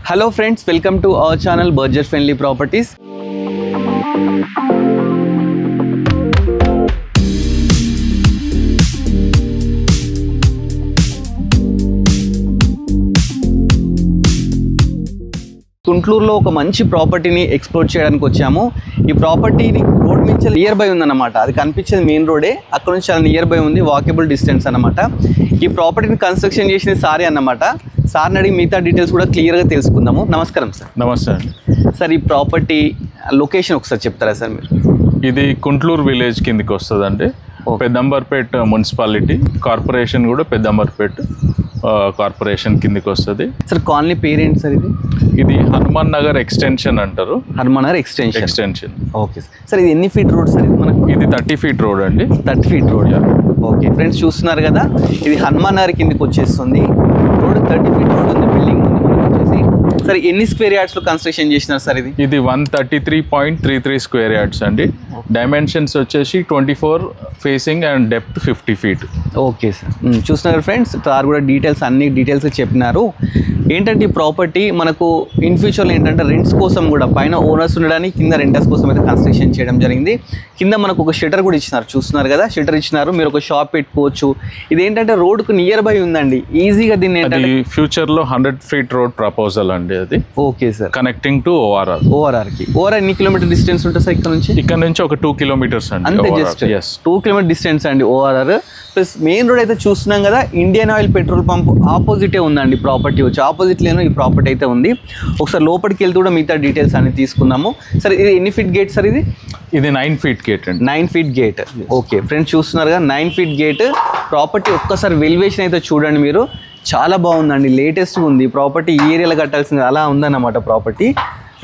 Hello friends, welcome to our channel Budget Friendly Properties. గుంటూరులో ఒక మంచి ప్రాపర్టీని ఎక్స్ప్లోర్ చేయడానికి వచ్చాము. ఈ ప్రాపర్టీని రోడ్ నుంచి నియర్ బై ఉందన్నమాట. అది కనిపించేది మెయిన్ రోడే, అక్కడ నుంచి చాలా నియర్ బై ఉంది, వాకబుల్ డిస్టెన్స్ అన్నమాట. ఈ ప్రాపర్టీని కన్స్ట్రక్షన్ చేసింది సారే అన్నమాట. సార్ని అడిగి మిగతా డీటెయిల్స్ కూడా క్లియర్గా తెలుసుకుందాము. నమస్కారం సార్. నమస్తే అండి. సార్, ఈ ప్రాపర్టీ లొకేషన్ ఒకసారి చెప్తారా సార్ మీరు? ఇది కుంట్లూరు విలేజ్ కిందికి వస్తుందండి. పెద్దంబర్పేట్ మున్సిపాలిటీ కార్పొరేషన్ కూడా పెద్దంబర్పేట్ కార్పొరేషన్ కిందికి వస్తుంది. సార్, కాలనీ పేరేంటి సార్? ఇది హనుమాన్ నగర్ ఎక్స్టెన్షన్ అంటారు. Hanuman Nagar extension. Okay sir. ఇది ఎన్ని ఫీట్ రోడ్ సార్? ఇది మనకు ఇది 30 ఫీట్ రోడ్ అండి. 30 ఫీట్ రోడ్. ఓకే ఫ్రెండ్స్, చూస్తున్నారు కదా, ఇది హనుమాన్ నగర్ కిందికి వచ్చేస్తుంది. రోడ్ 30 ఫీట్ రోడ్ ఉంది, బిల్డింగ్ ఉంది మనకు వచ్చేసి. సార్, ఎన్ని స్క్వేర్ యార్డ్స్లో కన్స్ట్రక్షన్ చేసినారు సార్? ఇది 133.33 స్క్వేర్ యార్డ్స్ అండి. డైమెన్షన్స్ వచ్చేసి 24 facing and depth 50 feet. Okay sir. చూస్తున్నారు ఫ్రెండ్స్, సార్ కూడా అన్ని డీటెయిల్స్ చెప్పినారు. ఏంటంటే ఈ ప్రాపర్టీ మనకు ఇన్ ఫ్యూచర్లో ఏంటంటే రెంట్స్ కోసం కూడా, పైన ఓనర్స్ ఉండడానికి, కింద రెంటర్స్ కోసం అయితే కన్స్ట్రక్షన్ చేయడం జరిగింది. కింద మనకు ఒక షట్టర్ కూడా ఇచ్చినారు, చూస్తున్నారు కదా, షట్టర్ ఇచ్చినారు. మీరు ఒక షాప్ పెట్టుకోవచ్చు. ఇదేంటంటే రోడ్కు నియర్ బై ఉందండి, ఈజీగా దీన్ని ఏంటంటే ఫ్యూచర్లో 100 ఫీట్ రోడ్ ప్రపోజల్ అండి అది. Okay sir. కనెక్టింగ్ టు ఓఆర్ఆర్కి. ఓఆర్ఆర్ ఎన్ని కిలోమీటర్ డిస్టెన్స్ ఉంటుంది సార్ ఇక్కడ నుంచి? ఒక 2 కిలోమీటర్స్ అండి. అంతే, జస్ట్ 2 కిలోమీటర్ డిస్టెన్స్ అండి ఓఆర్ఆర్. ప్లస్ మెయిన్ రోడ్ అయితే చూస్తున్నాం కదా, ఇండియన్ ఆయిల్ పెట్రోల్ పంప్ ఆపోజిటే ఉందండి ప్రాపర్టీ వచ్చి. ఆపోజిట్లోనే ఈ ప్రాపర్టీ అయితే ఉంది. ఒకసారి లోపలికి వెళ్తూ కూడా మిగతా డీటెయిల్స్ అన్ని తీసుకుందాము. సార్, ఇది ఎన్ని ఫీట్ గేట్ సార్? ఇది 9 ఫీట్ గేట్ అండి. 9 ఫీట్ గేట్. ఓకే ఫ్రెండ్స్, చూస్తున్నారు కదా, 9 ఫీట్ గేట్ ప్రాపర్టీ. ఒక్కసారి వెలివేషన్ అయితే చూడండి మీరు, చాలా బాగుందండి, లేటెస్ట్గా ఉంది ప్రాపర్టీ. ఈ ఏరియాలో కట్టాల్సింది అలా ఉందన్నమాట ప్రాపర్టీ.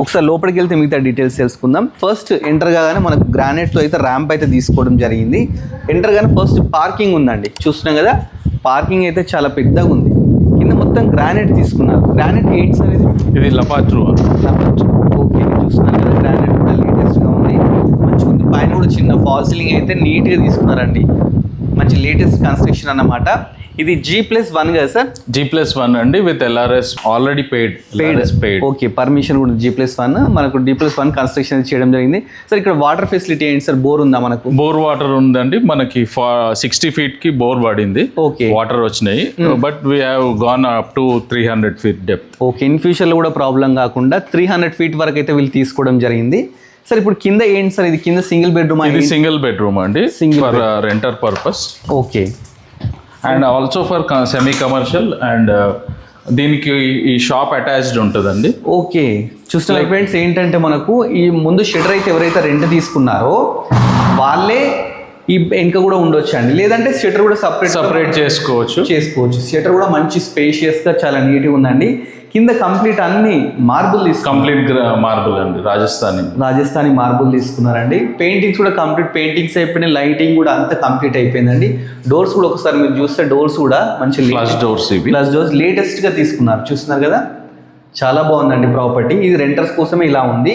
ఒకసారి లోపలికి వెళ్తే మిగతా డీటెయిల్స్ తెలుసుకుందాం. ఫస్ట్ ఎంటర్ కాగానే మనకు గ్రానైట్తో అయితే ర్యాంప్ అయితే తీసుకోవడం జరిగింది. ఎంటర్ గానే ఫస్ట్ పార్కింగ్ ఉందండి, చూస్తున్నాం కదా, పార్కింగ్ అయితే చాలా పెద్దగా ఉంది. కింద మొత్తం గ్రానైట్ తీసుకున్నారు. గ్రానైట్ ఏంటి సార్? ఇది లపాట్రు. ఓకే, చూస్తున్నాం కదా, గ్రానైట్ కూడా లేటెస్ట్గా ఉంది, మంచిగా ఉంది. పైన కూడా చిన్న ఫాల్ సీలింగ్ అయితే నీట్గా తీసుకున్నారండి, మంచి లేటెస్ట్ కన్స్ట్రక్షన్ అన్నమాట. ఇది G+1 కదా సార్? G+1 అండి, with LRS already paid. Okay, permission కూడా G+1. మనకు D+1 కన్స్ట్రక్షన్ చేయడం జరిగింది. సార్, ఇక్కడ వాటర్ ఫెసిలిటీ ఏంటి సార్? బోర్ ఉందా మనకు? బోర్ వాటర్ ఉందండి మనకి. 60 ఫీట్ కి బోర్ పడింది. ఓకే, వాటర్ వచ్చినాయి. But we have gone up to 300 feet depth. Okay, in future లో కూడా ప్రాబ్లం కాకుండా 300 ఫీట్ వరకు అయితే వీళ్ళు తీసుకోవడం జరిగింది. సార్, ఇప్పుడు కింద ఏంటి సార్? ఇది కింద సింగిల్ బెడ్రూమ్. ఇది సింగిల్ బెడ్రూమ్ అండి, for renter purpose. Okay, and also for semi commercial. And దీనికి ఈ షాప్ అటాచ్డ్ ఉంటుందండి. ఓకే, చూస్తున్న ఫ్రెండ్స్, ఏంటంటే మనకు ఈ ముందు షెటర్ అయితే ఎవరైతే రెంట్ తీసుకున్నారో వాళ్ళే ఈ వెనుక కూడా ఉండొచ్చు అండి, లేదంటే షెటర్ కూడా సపరేట్ చేసుకోవచ్చు. షెటర్ కూడా మంచి స్పేషియస్గా చాలా నీట్గా ఉందండి. కింద కంప్లీట్ అన్ని మార్బుల్ కంప్లీట్ మార్బుల్ అండి, రాజస్థానీ మార్బుల్ తీసుకున్నారండి. పెయింటింగ్స్ కూడా కంప్లీట్ పెయింటింగ్స్ అయిపోయినాయి. లైటింగ్ కూడా అంతా కంప్లీట్ అయిపోయిందండి. డోర్స్ కూడా ఒకసారి మీరు చూస్తే డోర్స్ కూడా మంచి ప్లస్ డోర్స్ లేటెస్ట్ గా తీసుకున్నారు, చూస్తున్నారు కదా, చాలా బాగుందండి ప్రాపర్టీ. ఇది రెంటర్స్ కోసమే ఇలా ఉంది.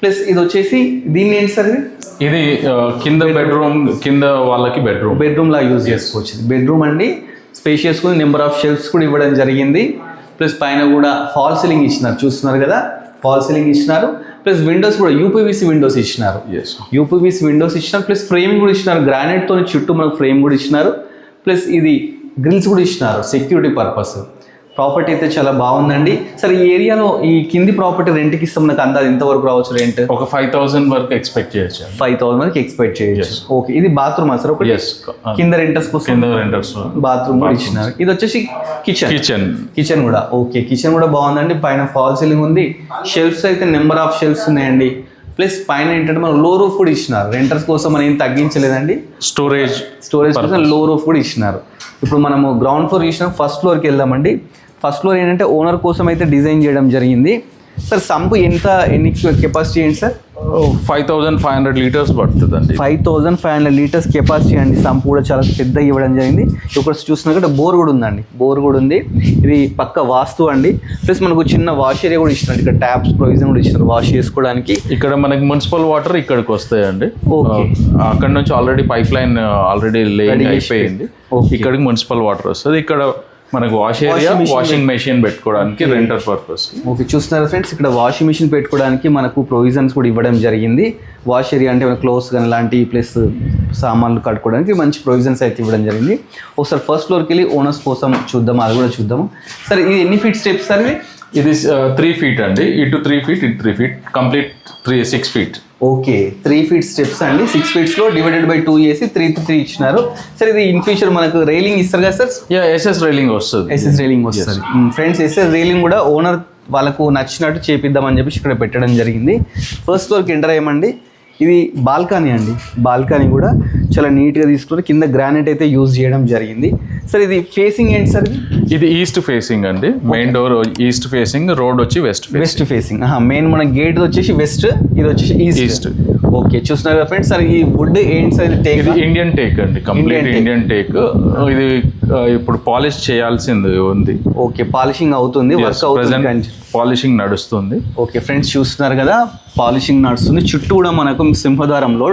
ప్లస్ ఇది వచ్చేసి దీన్ని ఏంటి సార్? ఇది కింద బెడ్రూమ్, కింద వాళ్ళకి బెడ్రూమ్ లా యూజ్ చేసుకోవచ్చు. బెడ్రూమ్ అండి, స్పేషియస్ గా నెంబర్ ఆఫ్ షెల్ఫ్స్ కూడా ఇవ్వడం జరిగింది. ప్లస్ పైన కూడా ఫాల్ సీలింగ్ ఇచ్చినారు, చూస్తున్నారు కదా, ఫాల్ సీలింగ్ ఇచ్చినారు. ప్లస్ విండోస్ కూడా యూపీవీసీ విండోస్ ఇచ్చినారు. ప్లస్ ఫ్రేమ్ కూడా ఇచ్చినారు, గ్రానైట్తో చుట్టూ మనకు ఫ్రేమ్ కూడా ఇచ్చినారు. ప్లస్ ఇది గ్రిల్స్ కూడా ఇచ్చినారు సెక్యూరిటీ పర్పస్. ప్రాపర్టీ అయితే చాలా బాగుందండి. సార్, ఈ ఏరియాలో ఈ కింది ప్రాపర్టీ రెంట్కి ఇస్తాం, మనకు అందాది ఎంతవరకు రావచ్చు రెంట్? ఒక 5,000 వరకు ఎక్స్పెక్ట్ చేయొచ్చు. 5,000 వరకు ఎక్స్పెక్ట్ చేయొచ్చు. ఓకే, ఇది బాత్రూమ్ సార్? ఒకటి కింద రెంటర్స్ బాత్రూమ్ కూడా ఇచ్చినారు. ఇది వచ్చేసి కిచెన్ కూడా. ఓకే, కిచెన్ కూడా బాగుందండి. పైన ఫాల్ సీలింగ్ ఉంది. షెల్ఫ్స్ అయితే నెంబర్ ఆఫ్ షెల్ఫ్స్ ఉన్నాయండి. ప్లస్ పైన ఏంటంటే మనం లో రూఫ్ కూడా ఇచ్చినారు. రెంటర్స్ కోసం మనం ఏం తగ్గించలేదండి, స్టోరేజ్ కోసం లో రూఫ్ కూడా ఇచ్చినారు. ఇప్పుడు మనము గ్రౌండ్ ఫ్లోర్ ఇచ్చినాం, ఫస్ట్ ఫ్లోర్కి వెళ్దామండి. ఫస్ట్ ఫ్లోర్ ఏంటంటే ఓనర్ కోసం అయితే డిజైన్ చేయడం జరిగింది. సార్, సంపు ఎన్ని కెపాసిటీ ఏంటి సార్? 5,500 లీటర్స్ పడుతుందండి. 5,500 లీటర్స్ కెపాసిటీ అండి. సంపు కూడా చాలా పెద్దగా ఇవ్వడం జరిగింది. ఇక్కడ చూసినాక బోర్ కూడా ఉందండి, బోర్ కూడా ఉంది. ఇది పక్క వాస్తు అండి. ప్లస్ మనకు చిన్న వాష్ ఏరియా కూడా ఇచ్చినారు. ఇక్కడ ట్యాప్స్ ప్రొవిజన్ కూడా ఇచ్చినారు వాష్ చేసుకోవడానికి. ఇక్కడ మనకి మున్సిపల్ వాటర్ ఇక్కడికి వస్తాయండి. ఓకే, అక్కడ నుంచి already pipe line already laying అయిపోయింది. ఇక్కడికి మున్సిపల్ వాటర్ వస్తుంది. ఇక్కడ మనకు వాష్ ఏరియా, వాషింగ్ మెషిన్ పెట్టుకోవడానికి రెంటల్ పర్పస్. ఓకే, చూస్తున్నారా ఫ్రెండ్స్, ఇక్కడ వాషింగ్ మిషన్ పెట్టుకోవడానికి మనకు ప్రొవిజన్స్ కూడా ఇవ్వడం జరిగింది. వాష్ ఏరియా అంటే క్లోత్స్ కానీ ఇలాంటి ప్లస్ సామాన్లు కట్టుకోవడానికి మంచి ప్రొవిజన్స్ అయితే ఇవ్వడం జరిగింది. ఒకసారి ఫస్ట్ ఫ్లోర్కి వెళ్ళి ఓనర్స్ కోసం చూద్దాం, అది కూడా చూద్దాము. సరే, ఇది ఎన్ని ఫీట్ స్టెప్స్ సార్? ఇది 3 feet అండి, ఇటు 3 feet, ఇటు 3 feet, complete 6 feet. Okay, 3 feet steps అండి. 6 feet లో డివైడెడ్ బై 2 చేసి 3 ఇచ్చినారు. సరే, ఇది ఇన్ ఫ్యూచర్ మనకు రైలింగ్ ఇస్తారు కదా సార్? ఎస్ఎస్ రైలింగ్ వస్తుంది. ఎస్ఎస్ రైలింగ్ వస్తుంది ఫ్రెండ్స్. ఎస్ఎస్ రైలింగ్ కూడా ఓనర్ వాళ్ళకు నచ్చినట్టు చేపిద్దామని చెప్పేసి ఇక్కడ పెట్టడం జరిగింది. ఫస్ట్ ఫ్లోర్కి ఎంటర్ అయ్యామండి. ఇది బాల్కనీ అండి. బాల్కనీ కూడా చాలా నీట్గా తీసుకుని కింద గ్రానైట్ అయితే యూజ్ చేయడం జరిగింది. సార్, ఇది ఫేసింగ్ ఏంటి సార్? ఇది ఈస్ట్ ఫేసింగ్ అండి. Main door east facing, road వచ్చి వెస్ట్ ఫేసింగ్. మెయిన్ మన గేట్ వచ్చేసి వెస్ట్, ఇది వచ్చేసి ఈస్ట్. ఓకే, చూస్తున్నారు కదా ఫ్రెండ్స్. సార్, ఈ వుడ్ ఏంటి సార్? ఇది ఇండియన్ టేక్ అండి, కంప్లీట్ ఇండియన్ టేక్. ఇది ఇప్పుడు పాలిష్ చేయాల్సింది ఉంది. ఓకే, పాలిషింగ్ అవుతుంది, వర్క్ అవుతుంది, పాలిషింగ్ నడుస్తుంది. ఓకే ఫ్రెండ్స్, చూస్తున్నారు కదా, పాలిషింగ్ నడుస్తుంది. చుట్టూ కూడా మనకు సింహద్వారంలో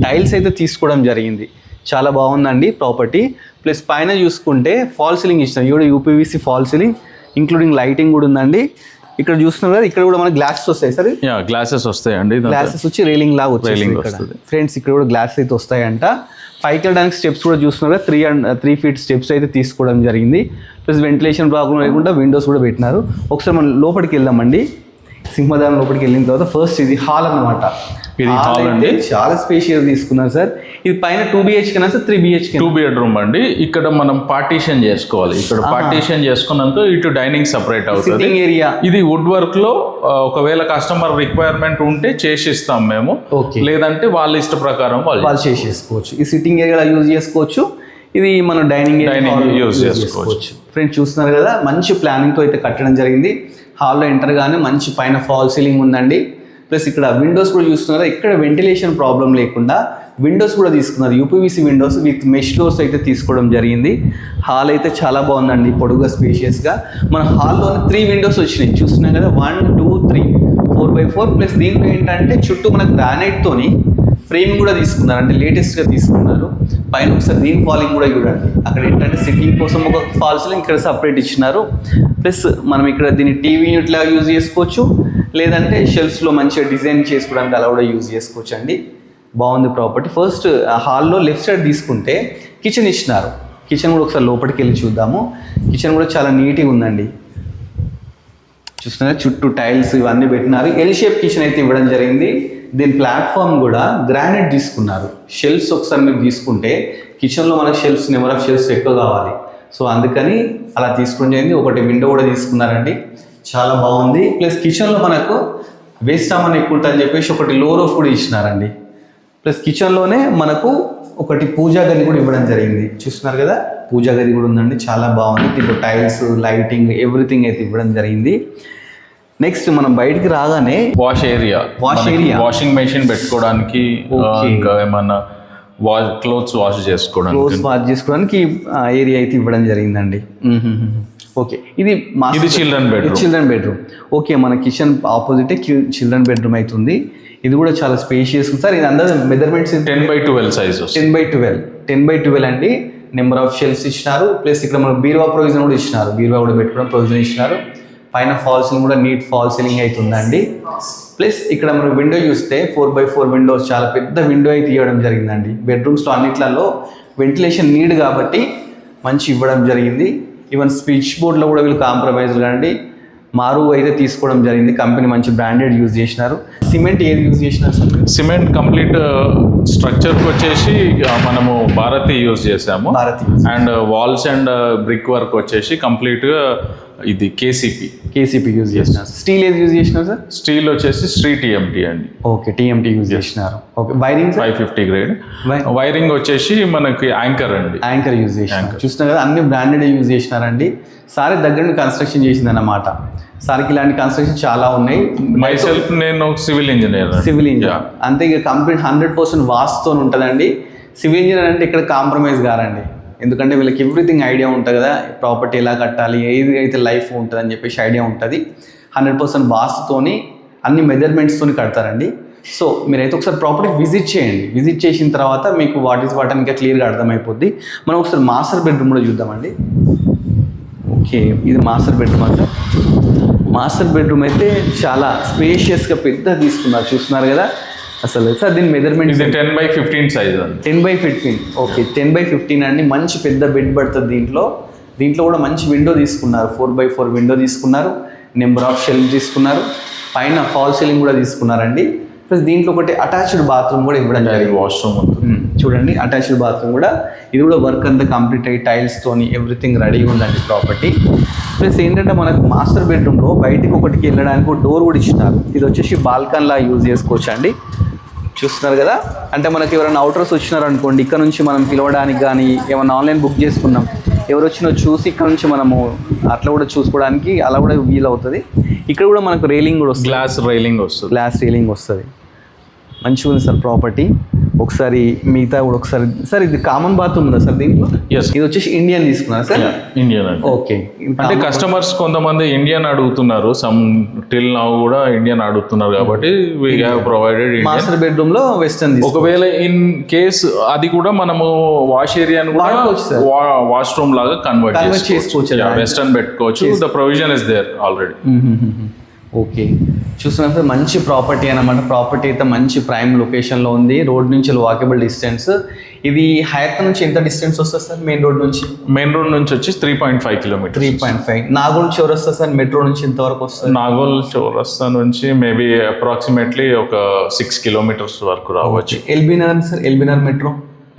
టైల్స్ అయితే తీసుకోవడం జరిగింది. చాలా బాగుందండి ప్రాపర్టీ. ప్లస్ పైన చూసుకుంటే ఫాల్ సీలింగ్ ఇచ్చినారు. ఇక్కడ UPVC fall ceiling including lighting కూడా ఉందండి. ఇక్కడ చూస్తున్నారు కదా, ఇక్కడ కూడా మనకి గ్లాసెస్ వస్తాయి సార్. గ్లాసెస్ వస్తాయండి. గ్లాసెస్ వచ్చి రైలింగ్ లాగా వస్తుంది ఫ్రెండ్స్. ఇక్కడ కూడా గ్లాస్ అయితే వస్తాయంట. పైకి వెళ్ళడానికి స్టెప్స్ కూడా చూస్తున్నారు కదా, 3 feet స్టెప్స్ అయితే తీసుకోవడం జరిగింది. ప్లస్ వెంటిలేషన్ ప్రాబ్లం లేకుండా విండోస్ కూడా పెట్టినారు. ఒకసారి మనం లోపలికి వెళ్దామండి. సింహద్వారం లోపలికి వెళ్ళిన తర్వాత ఫస్ట్ ఇది హాల్ అన్నమాట. ఇది హాల్ అండి, చాలా స్పేషియస్ తీసుకున్నారు సార్. ఇది పైన 2 BHK సార్? 3 BHK? 2 bedroom అండి. ఇక్కడ మనం పార్టీషన్ చేసుకోవాలి. ఇక్కడ పార్టీషన్ చేసుకున్నాక ఇటు డైనింగ్ సపరేట్ అవుతుంది ఏరియా. ఇది వుడ్ వర్క్ లో ఒకవేళ కస్టమర్ రిక్వైర్మెంట్ ఉంటే చేసిస్తాం మేము, లేదంటే వాళ్ళ ఇష్ట ప్రకారం వాళ్ళు చేసేసుకోవచ్చు. ఈ సిట్టింగ్ ఏరియా యూజ్ చేసుకోవచ్చు, ఇది మనం డైనింగ్ యూజ్ చేసుకోవచ్చు. ఫ్రెండ్స్, చూస్తున్నారు కదా, మంచి ప్లానింగ్ తో అయితే కట్టడం జరిగింది. హాల్లో ఎంటర్ గానే మంచి పైన ఫాల్ సీలింగ్ ఉందండి. ప్లస్ ఇక్కడ విండోస్ కూడా చూస్తున్నారు. ఇక్కడ వెంటిలేషన్ ప్రాబ్లం లేకుండా విండోస్ కూడా తీసుకున్నారు. UPVC Windows with mesh doors అయితే తీసుకోవడం జరిగింది. హాల్ అయితే చాలా బాగుందండి, పొడుగుగా స్పేషియస్గా. మన హాల్లోనే 3 విండోస్ వచ్చినాయి. చూస్తున్నాం కదా, 1, 2, 3, 4x4. ప్లస్ దీంట్లో ఏంటంటే చుట్టూ మనకు గ్రానైట్తోని ఫ్రేమ్ కూడా తీసుకున్నారు, అంటే లేటెస్ట్గా తీసుకున్నారు. పైన ఒకసారి దీని ఫాలింగ్ కూడా చూడండి. అక్కడ ఏంటంటే సిట్టింగ్ కోసం ఒక ఫాల్ సీలింగ్ ఇక్కడ సపరేట్ ఇచ్చినారు. ప్లస్ మనం ఇక్కడ దీన్ని టీవీ యూనిట్ లాగా యూజ్ చేసుకోవచ్చు, లేదంటే షెల్ఫ్స్లో మంచిగా డిజైన్ చేసుకోవడానికి అలా కూడా యూజ్ చేసుకోవచ్చు అండి. బాగుంది ప్రాపర్టీ. ఫస్ట్ హాల్లో లెఫ్ట్ సైడ్ తీసుకుంటే కిచెన్ ఇచ్చినారు. కిచెన్ కూడా ఒకసారి లోపలికి వెళ్ళి చూద్దాము. కిచెన్ కూడా చాలా నీట్గా ఉందండి. చూస్తున్నారు, చుట్టూ టైల్స్ ఇవన్నీ పెట్టినారు. ఎల్ షేప్ కిచెన్ అయితే ఇవ్వడం జరిగింది. దీని ప్లాట్ఫామ్ కూడా గ్రానైట్ తీసుకున్నారు. షెల్ఫ్స్ ఒకసారి మీరు తీసుకుంటే కిచెన్లో మనకు షెల్ఫ్స్, నెంబర్ ఆఫ్ షెల్ఫ్స్ ఎక్కువ కావాలి, సో అందుకని అలా తీసుకోవడం జరిగింది. ఒకటి విండో కూడా తీసుకున్నారండి, చాలా బాగుంది. ప్లస్ కిచెన్లో మనకు వేస్ట్ సామాన్ ఎక్కువ ఉంటుందని చెప్పేసి ఒకటి లో రూఫ్ కూడా ఇచ్చినారండి. ప్లస్ కిచెన్లోనే మనకు ఒకటి పూజా గది కూడా ఇవ్వడం జరిగింది. చూస్తున్నారు కదా, పూజా గది కూడా ఉందండి, చాలా బాగుంది. దీంట్లో టైల్స్, లైటింగ్, ఎవ్రీథింగ్ అయితే ఇవ్వడం జరిగింది. నెక్స్ట్ మనం బయటికి రాగానే వాష్ ఏరియా, వాషింగ్ మెషిన్ పెట్టుకోవడానికి, ఇంకా ఏమన్నా క్లోత్స్ వాష్ చేసుకోవడానికి ఏరియా అయితే ఇవ్వడం జరిగిందండి. ఓకే, ఇది చిల్డ్రన్ బెడ్రూమ్. ఓకే, మన కిచెన్ ఆపోజిటే చిల్డ్రన్ బెడ్రూమ్ అవుతుంది. ఇది కూడా చాలా స్పేషియస్ సార్. ఇది అందరూ మెజర్మెంట్స్ 10x12 సైజ్, 10x12 అండి. నెంబర్ ఆఫ్ షెల్ఫ్స్ ఇచ్చినారు. ప్లస్ ఇక్కడ మనకు బీరువా ప్రొవిజన్ కూడా ఇచ్చినారు, బీరువా కూడా పెట్టుకోవడం ప్రొవిజన్ ఇచ్చినారు. పైన ఫాల్ సీలింగ్ కూడా నీట్ ఫాల్ సీలింగ్ అవుతుందండి. ప్లస్ ఇక్కడ మనం విండో చూస్తే 4x4 విండోస్, చాలా పెద్ద విండో అయితే ఇవ్వడం జరిగిందండి. బెడ్రూమ్స్లో అన్నిట్లలో వెంటిలేషన్ నీడ్ కాబట్టి మంచి ఇవ్వడం జరిగింది. ఈవెన్ స్విచ్ బోర్డ్లో కూడా వీళ్ళు కాంప్రమైజ్ కాండి మారు అయితే తీసుకోవడం జరిగింది. కంపెనీ మంచి బ్రాండెడ్ యూజ్ చేసినారు. సిమెంట్ ఏది యూజ్ చేసినారు సార్? సిమెంట్ కంప్లీట్ స్ట్రక్చర్కి వచ్చేసి మనము భారతి యూజ్ చేసాము. And walls and brick work వచ్చేసి కంప్లీట్గా ఇది కేసీపీ యూజ్ చేసినారు. స్టీల్ ఏది యూజ్ చేసినారు సార్? స్టీల్ వచ్చేసి TMT అండి. ఓకే, TMT యూజ్ చేసినారు. Okay, wiring 550 grade. వైరింగ్ వచ్చేసి మనకి యాంకర్ యూజ్ చేసినారు. చూస్తున్నారు కదా, అన్ని బ్రాండెడ్ యూజ్ చేసినారండి. సార్ దగ్గర నుండి కన్స్ట్రక్షన్ చేసింది అన్నమాట. సార్కి ఇలాంటి కన్స్ట్రక్షన్ చాలా ఉన్నాయి. నేను సివిల్ ఇంజనీర్ అంతే. ఇక కంప్లీట్ 100% వాస్తుతో ఉంటుందండి. సివిల్ ఇంజనీర్ అంటే ఇక్కడ కాంప్రమైజ్ కారండి, ఎందుకంటే వీళ్ళకి ఎవ్రీథింగ్ ఐడియా ఉంటుంది కదా, ప్రాపర్టీ ఎలా కట్టాలి, ఏది అయితే లైఫ్ ఉంటుంది అని చెప్పేసి ఐడియా ఉంటుంది. 100% వాస్తుతోని అన్ని మెజర్మెంట్స్తోని కడతారండి. సో మీరైతే ఒకసారి ప్రాపర్టీ విజిట్ చేయండి. విజిట్ చేసిన తర్వాత మీకు వాట్ అని ఇంకా క్లియర్గా అర్థమైపోద్ది. మనం ఒకసారి మాస్టర్ బెడ్రూమ్ కూడా చూద్దామండి. ఓకే, ఇది master bedroom sir. Master bedroom అయితే చాలా స్పేషియస్గా పెద్ద తీసుకున్నారు, చూస్తున్నారు కదా అసలు. సార్ దీని మెజర్మెంట్ 10x15 సైజ్ అండి. 10x15. ఓకే, 10x15 అండి. మంచి పెద్ద బెడ్ పడుతుంది దీంట్లో. దీంట్లో కూడా మంచి విండో తీసుకున్నారు, 4x4 విండో తీసుకున్నారు, నెంబర్ ఆఫ్ షెల్ఫ్ తీసుకున్నారు, పైన ఫాల్ సీలింగ్ కూడా తీసుకున్నారండి. ప్లస్ దీంట్లో ఒకటి అటాచ్డ్ బాత్రూమ్ కూడా ఇవ్వడం జరిగింది. వాష్రూమ్ చూడండి, అటాచ్డ్ బాత్రూమ్ కూడా. ఇది కూడా వర్క్ అంతా కంప్లీట్ అయ్యి టైల్స్తోని ఎవ్రీథింగ్ రెడీగా ఉందండి ప్రాపర్టీ. ప్లస్ ఏంటంటే మనకు మాస్టర్ బెడ్రూమ్లో బయటికి ఒకటికి వెళ్ళడానికి ఒక డోర్ కూడా ఇచ్చినారు. ఇది వచ్చేసి బాల్కన్లా యూజ్ చేసుకోవచ్చు అండి. చూస్తున్నారు కదా, అంటే మనకి ఎవరైనా అవుటర్స్ వచ్చినారు అనుకోండి, ఇక్కడ నుంచి మనం పిలవడానికి కానీ ఏమైనా ఆన్లైన్ బుక్ చేసుకున్నాం, ఎవరు వచ్చినా చూసి ఇక్కడ నుంచి మనము అట్లా కూడా చూసుకోవడానికి అలా కూడా వీల్ అవుతుంది. ఇక్కడ కూడా మనకు రైలింగ్ కూడా వస్తుంది, గ్లాస్ రైలింగ్ వస్తుంది. మంచిగా ఉంది సార్ ప్రాపర్టీ. ఒకసారి మిగతా కూడా ఒకసారి సార్, ఇది కామన్ బాత్రూమ్ ఉందా సార్ దీంట్లో? ఇది వచ్చేసి ఇండియన్ తీసుకున్నారు సార్? ఇండియన్. ఓకే, అంటే కస్టమర్స్ కొంతమంది ఇండియన్ అడుగుతున్నారు, సమ్ టిల్ నౌ కూడా ఇండియన్ అడుగుతున్నారు కాబట్టి we have provided master bedroom లో వెస్టర్న్. ఒకవేళ ఇన్ కేస్ అది కూడా మనము వాష్ ఏరియాను కూడా వాష్రూమ్ లాగా కన్వర్ట్ చేసుకోవచ్చు, వెస్టర్న్ పెట్టుకోవచ్చు. The provision is there already. Okay, చూస్తున్నప్పుడు మంచి ప్రాపర్టీ అన్నమాట. ప్రాపర్టీ అయితే మంచి ప్రైమ్ లొకేషన్లో ఉంది, రోడ్ నుంచి వాకబుల్ డిస్టెన్స్. ఇది హయత్ నుంచి ఎంత డిస్టెన్స్ వస్తుంది సార్ మెయిన్ రోడ్ నుంచి? మెయిన్ రోడ్ నుంచి వచ్చి 3.5 కిలోమీటర్. 3.5. నాగోల్ చౌరస్తా సార్ మెట్రో నుంచి ఎంతవరకు వస్తుంది? నాగోల్ చౌరస్తా నుంచి మేబీ అప్రాక్సిమేట్లీ ఒక 6 కిలోమీటర్స్ వరకు రావచ్చు. LB Nagar sir, LB Nagar metro?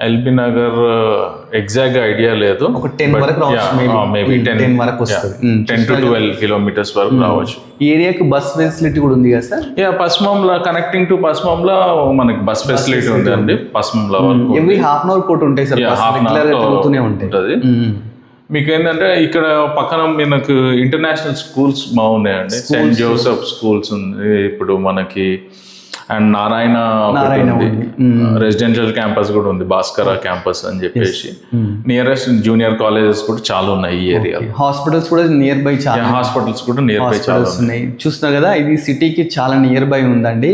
LB Nagar exact idea లేదు, ఒక 10 వరకు రావచ్చు, మేబీ 10 వరకు వస్తుంది. 10 to 12 కిలోమీటర్స్ వరకు రావచ్చు. ఈ ఏరియాకి బస్ ఫెసిలిటీ కూడా ఉంది కదా sir? Pasumamula connecting to Pasumamula మనకి బస్ ఫెసిలిటీ ఉంది అండి. పస్మంలా వరకు ఎవ్రీ హాఫ్ అన్ అవర్ కోట్ ఉంటాయి సార్, తిరుగుతూనే ఉంటుంది. మీకు ఏంటంటే ఇక్కడ పక్కన మనకు ఇంటర్నేషనల్ స్కూల్స్ బాగున్నాయండి. సెయింట్ జోసెఫ్ స్కూల్స్ ఉంది ఇప్పుడు మనకి, అండ్ నారాయణ రెసిడెన్షియల్ క్యాంపస్ కూడా ఉంది, భాస్కర క్యాంపస్ అని చెప్పేసి. నియరెస్ట్ జూనియర్ కాలేజెస్ కూడా చాలా ఉన్నాయి ఈ ఏరియాలో. హాస్పిటల్స్ కూడా నియర్ బై, చాలా హాస్పిటల్స్ కూడా నియర్ బై చాలా ఉన్నాయి. చూస్తున్నారు కదా, ఇది సిటీకి చాలా నియర్ బై ఉందండి.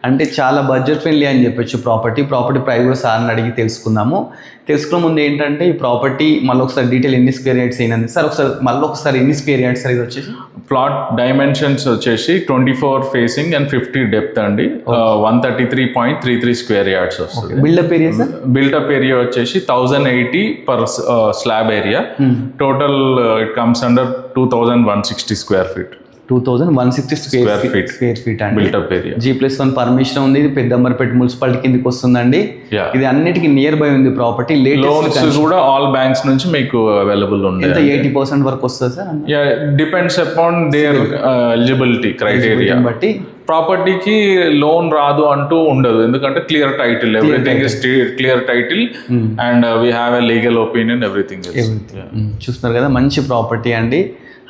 అంటే చాలా బడ్జెట్ ఫ్రెండ్లీ అని చెప్పొచ్చు ప్రాపర్టీ ప్రైస్ కూడా సార్ని అడిగి తెలుసుకుందాము. తెలుసుకునే ముందు ఏంటంటే ఈ ప్రాపర్టీ మళ్ళీ ఒకసారి డీటెయిల్ ఎన్ని స్క్వేర్ యార్డ్స్ అయినది సార్? ఒకసారి ఎన్ని స్క్వేర్ యార్డ్స్ సార్ ఇది వచ్చేసి? ప్లాట్ డైమెన్షన్స్ వచ్చేసి 24 ఫేసింగ్ అండ్ 50 డెప్త్ అండి. 133.33 స్క్వేర్ యార్డ్స్ వస్తుంది. Buildup area sir? Buildup area వచ్చేసి 1080 per slab area. Total it comes under 2160 square feet. 2160 square feet అండి బిల్డప్ ఏరియా. G+1 పర్మిషన్ ఉంది. ఇది పెద్దంబర్పేట మున్సిపాలిటీ కిందకి వస్తుందండి. ఇది అన్నిటికీ నియర్ బై ఉంది ప్రాపర్టీ. లేటెస్ట్ కూడా ఆల్ బ్యాంక్స్ నుంచి మీకు అవైలబుల్ ఉంది. ఎంత 80% వరకు వస్తుంది సార్? Depends upon their eligibility criteria బట్టి. ప్రాపర్టీకి లోన్ రాదు అంటూ ఉండదు, ఎందుకంటే clear title, everything is clear title and we have a legal opinion, everything. చూస్తున్నారు కదా, మంచి ప్రాపర్టీ అండి.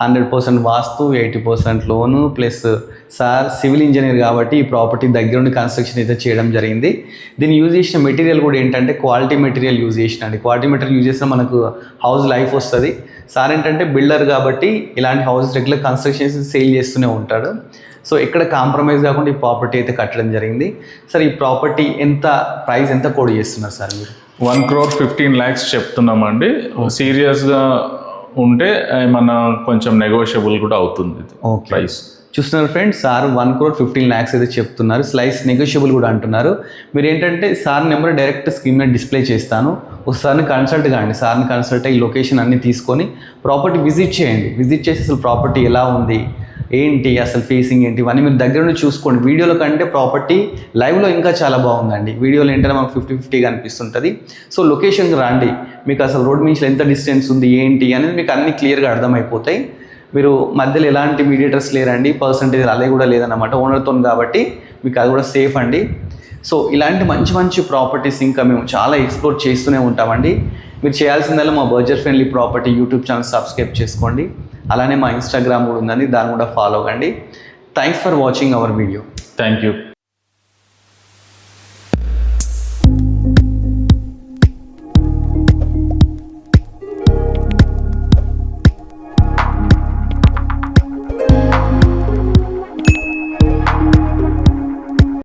100% వాస్తు, 80% లోను. ప్లస్ సార్ సివిల్ ఇంజనీర్ కాబట్టి ఈ ప్రాపర్టీ దగ్గరుండి కన్స్ట్రక్షన్ అయితే చేయడం జరిగింది. దీన్ని యూజ్ చేసిన మెటీరియల్ కూడా ఏంటంటే క్వాలిటీ మెటీరియల్ యూజ్ చేసినండి. క్వాలిటీ మెటీరియల్ యూజ్ చేసిన మనకు హౌస్ లైఫ్ వస్తుంది. సార్ ఏంటంటే బిల్డర్ కాబట్టి ఇలాంటి హౌసెస్ రెగ్యులర్ కన్స్ట్రక్షన్స్ సేల్ చేస్తూనే ఉంటాడు. సో ఎక్కడ కాంప్రమైజ్ కాకుండా ఈ ప్రాపర్టీ అయితే కట్టడం జరిగింది. సార్ ఈ ప్రాపర్టీ ప్రైస్ ఎంత కోడ్ చేస్తున్నారు సార్ మీరు? 1,15 lakhs చెప్తున్నామండి. సీరియస్గా ఉంటే ఏమన్నా కొంచెం నెగోషియబుల్ కూడా అవుతుంది ప్రైస్. చూస్తున్నారు ఫ్రెండ్స్, సార్ 1,15 lakhs అయితే చెప్తున్నారు. స్లైస్ నెగోషియబుల్ కూడా అంటున్నారు. మీరు ఏంటంటే సార్ నెంబర్ డైరెక్ట్ స్క్రీన్ మీద డిస్ప్లే చేస్తాను, ఒకసారిని కన్సల్ట్ కాండి. సార్ని కన్సల్ట్ అయ్యి లొకేషన్ అన్ని తీసుకొని ప్రాపర్టీ విజిట్ చేయండి. విజిట్ చేసి అసలు ప్రాపర్టీ ఎలా ఉంది, ఏంటి, అసలు ఫేసింగ్ ఏంటి, ఇవన్నీ మీరు దగ్గర నుండి చూసుకోండి. వీడియోలో కంటే ప్రాపర్టీ లైవ్లో ఇంకా చాలా బాగుందండి. వీడియోలో ఏంటంటే మనకు 50-50 అనిపిస్తుంటుంది. సో లొకేషన్కి రండి, మీకు అసలు రోడ్ నుంచి ఎంత డిస్టెన్స్ ఉంది ఏంటి అనేది మీకు అన్ని క్లియర్గా అర్థమైపోతాయి. మీరు మధ్యలో ఎలాంటి మీడియేటర్స్ లేరండి, పర్సంటేజ్ అలా కూడా లేదన్నమాట, ఓనర్తో కాబట్టి మీకు అది కూడా సేఫ్ అండి. సో ఇలాంటి మంచి మంచి ప్రాపర్టీస్ ఇంకా మేము చాలా ఎక్స్ప్లోర్ చేస్తూనే ఉంటామండి. మీరు చేయాల్సిందల్లా మా budget friendly property YouTube channel subscribe చేసుకోండి. అలానే మా ఇన్స్టాగ్రామ్ కూడా ఉందండి, దాన్ని కూడా ఫాలో కండి. Thanks for watching our video. Thank you.